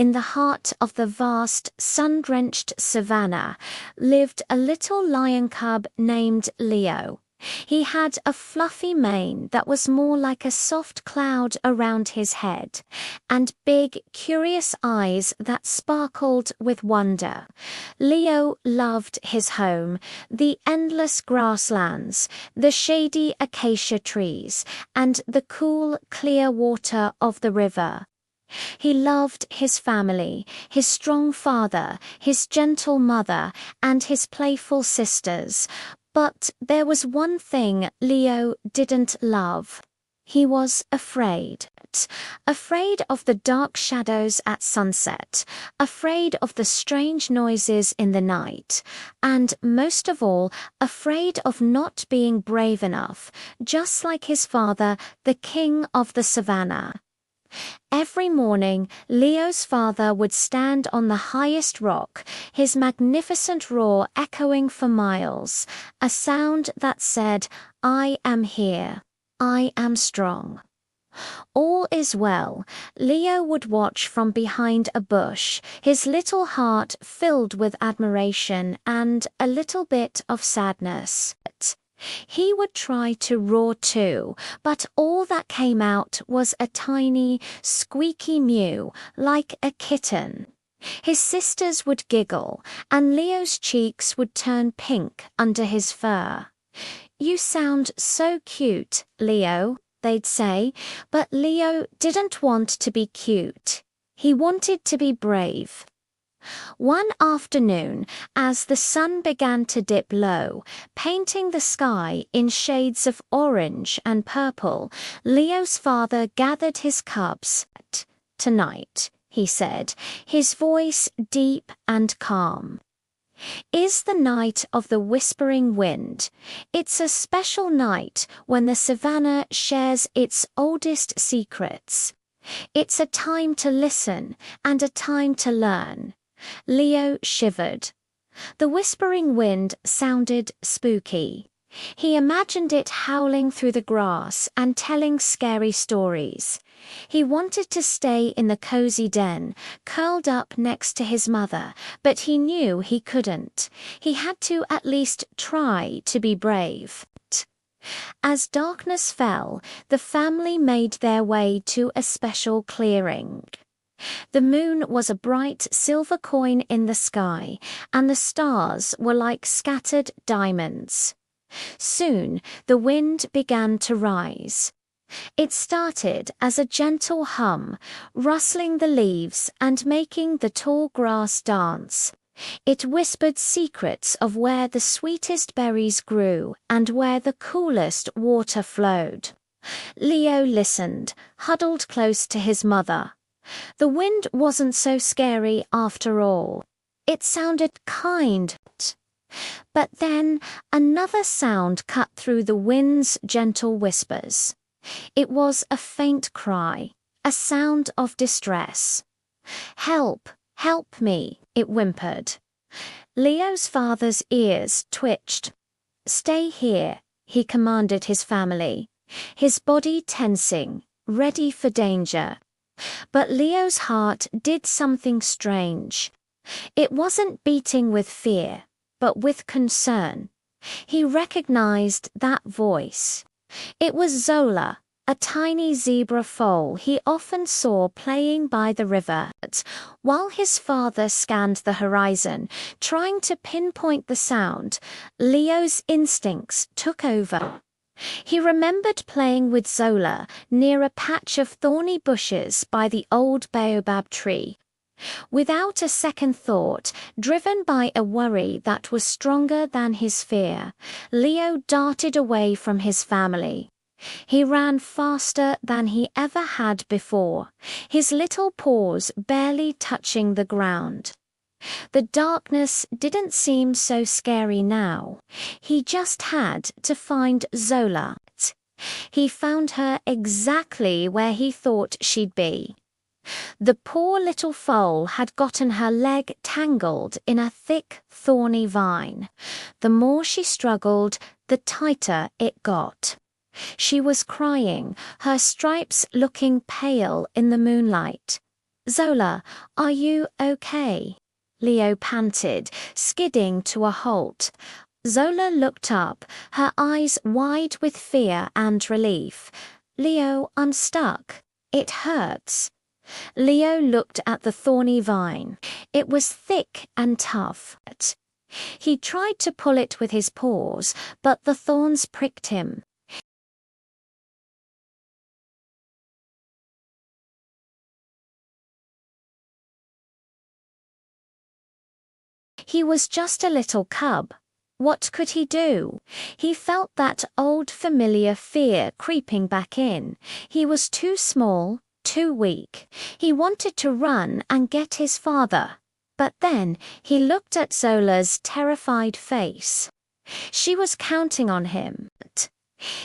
in the heart of the vast, sun-drenched savannah, lived a little lion cub named Leo. He had a fluffy mane that was more like a soft cloud around his head, and big, curious eyes that sparkled with wonder. Leo loved his home, the endless grasslands, the shady acacia trees, and the cool, clear water of the river. He loved his family, his strong father, his gentle mother, and his playful sisters. But there was one thing Leo didn't love. He was afraid. Afraid of the dark shadows at sunset, afraid of the strange noises in the night, and most of all, afraid of not being brave enough, just like his father, the king of the savannah. Every morning, Leo's father would stand on the highest rock, his magnificent roar echoing for miles, a sound that said, "I am here. I am strong." All is well. Leo would watch from behind a bush, his little heart filled with admiration and a little bit of sadness. He would try to roar too, but all that came out was a tiny, squeaky mew, like a kitten. His sisters would giggle, and Leo's cheeks would turn pink under his fur. "You sound so cute, Leo," they'd say, but Leo didn't want to be cute. He wanted to be brave. One afternoon, as the sun began to dip low, painting the sky in shades of orange and purple, Leo's father gathered his cubs. "Tonight," he said, his voice deep and calm, "is the night of the whispering wind. It's a special night when the savannah shares its oldest secrets. It's a time to listen and a time to learn." Leo shivered. The whispering wind sounded spooky. He imagined it howling through the grass and telling scary stories. He wanted to stay in the cozy den, curled up next to his mother, but he knew he couldn't. He had to at least try to be brave. As darkness fell, the family made their way to a special clearing. The moon was a bright silver coin in the sky, and the stars were like scattered diamonds. Soon the wind began to rise. It started as a gentle hum, rustling the leaves and making the tall grass dance. It whispered secrets of where the sweetest berries grew and where the coolest water flowed. Leo listened, huddled close to his mother. The wind wasn't so scary after all. It sounded kind. But then another sound cut through the wind's gentle whispers. It was a faint cry, a sound of distress. "Help, help me," it whimpered. Leo's father's ears twitched. "Stay here," he commanded his family, his body tensing, ready for danger. But Leo's heart did something strange. It wasn't beating with fear, but with concern. He recognized that voice. It was Zola, a tiny zebra foal he often saw playing by the river. While his father scanned the horizon, trying to pinpoint the sound, Leo's instincts took over. He remembered playing with Zola near a patch of thorny bushes by the old baobab tree. Without a second thought, driven by a worry that was stronger than his fear, Leo darted away from his family. He ran faster than he ever had before, his little paws barely touching the ground. The darkness didn't seem so scary now. He just had to find Zola. He found her exactly where he thought she'd be. The poor little foal had gotten her leg tangled in a thick, thorny vine. The more she struggled, the tighter it got. She was crying, her stripes looking pale in the moonlight. Zola, are you okay? Leo panted, skidding to a halt. Zola looked up, her eyes wide with fear and relief. Leo unstuck. It hurts. Leo looked at the thorny vine. It was thick and tough. He tried to pull it with his paws, but the thorns pricked him. He was just a little cub. What could he do? He felt that old familiar fear creeping back in. He was too small, too weak. He wanted to run and get his father. But then he looked at Zola's terrified face. She was counting on him.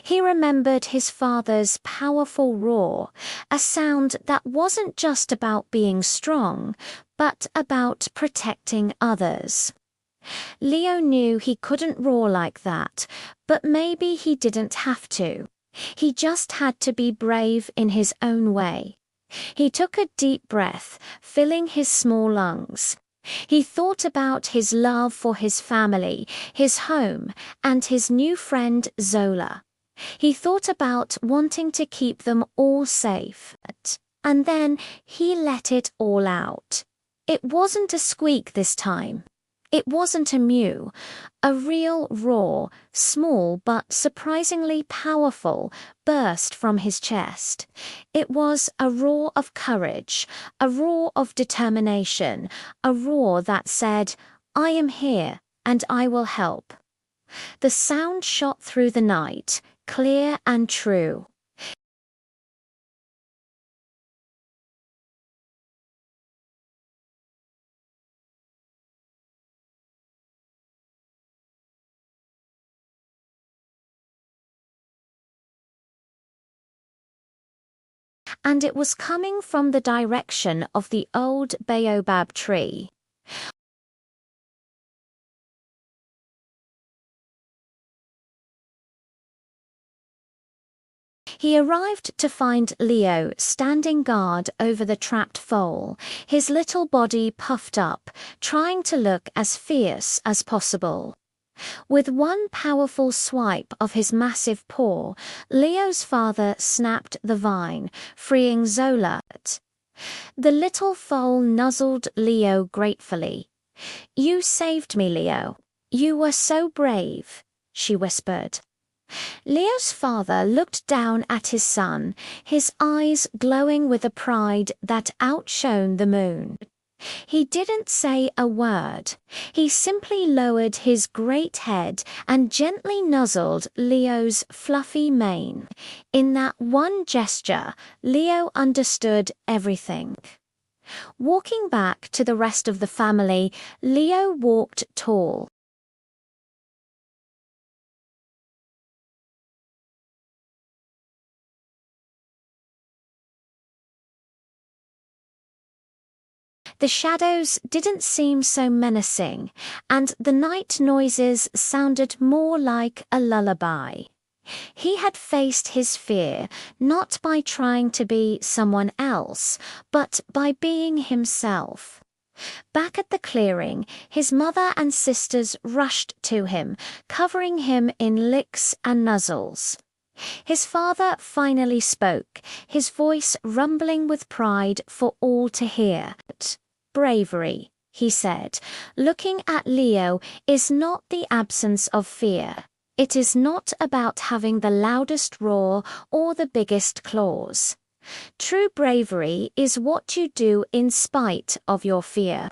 He remembered his father's powerful roar, a sound that wasn't just about being strong, but about protecting others. Leo knew he couldn't roar like that, but maybe he didn't have to. He just had to be brave in his own way. He took a deep breath, filling his small lungs. He thought about his love for his family, his home, and his new friend Zola. He thought about wanting to keep them all safe. And then he let it all out. It wasn't a squeak this time. It wasn't a mew. A real roar, small but surprisingly powerful, burst from his chest. It was a roar of courage, a roar of determination, a roar that said, "I am here, and I will help." The sound shot through the night, clear and true. And it was coming from the direction of the old baobab tree. He arrived to find Leo standing guard over the trapped foal, his little body puffed up, trying to look as fierce as possible. With one powerful swipe of his massive paw, Leo's father snapped the vine, freeing Zola. The little foal nuzzled Leo gratefully. "You saved me, Leo. You were so brave," she whispered. Leo's father looked down at his son, his eyes glowing with a pride that outshone the moon. He didn't say a word. He simply lowered his great head and gently nuzzled Leo's fluffy mane. In that one gesture, Leo understood everything. Walking back to the rest of the family, Leo walked tall. The shadows didn't seem so menacing, and the night noises sounded more like a lullaby. He had faced his fear not by trying to be someone else, but by being himself. Back at the clearing, his mother and sisters rushed to him, covering him in licks and nuzzles. His father finally spoke, his voice rumbling with pride for all to hear. "Bravery," he said, looking at Leo, "is not the absence of fear. It is not about having the loudest roar or the biggest claws. True bravery is what you do in spite of your fear.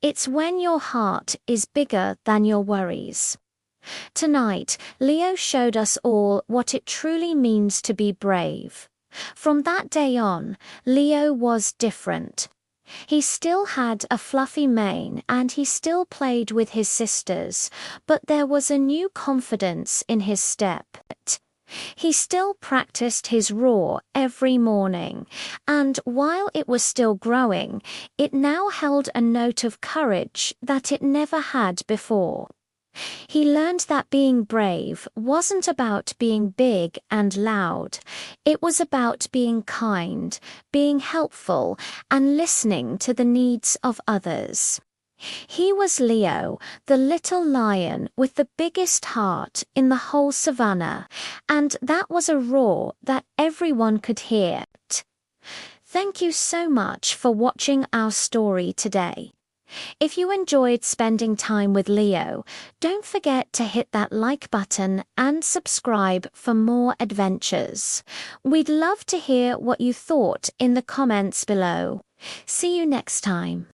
It's when your heart is bigger than your worries." Tonight, Leo showed us all what it truly means to be brave. From that day on, Leo was different. He still had a fluffy mane and he still played with his sisters, but there was a new confidence in his step. He still practiced his roar every morning, and while it was still growing, it now held a note of courage that it never had before. He learned that being brave wasn't about being big and loud. It was about being kind, being helpful, and listening to the needs of others. He was Leo, the little lion with the biggest heart in the whole savannah, and that was a roar that everyone could hear. Thank you so much for watching our story today. If you enjoyed spending time with Leo, don't forget to hit that like button and subscribe for more adventures. We'd love to hear what you thought in the comments below. See you next time.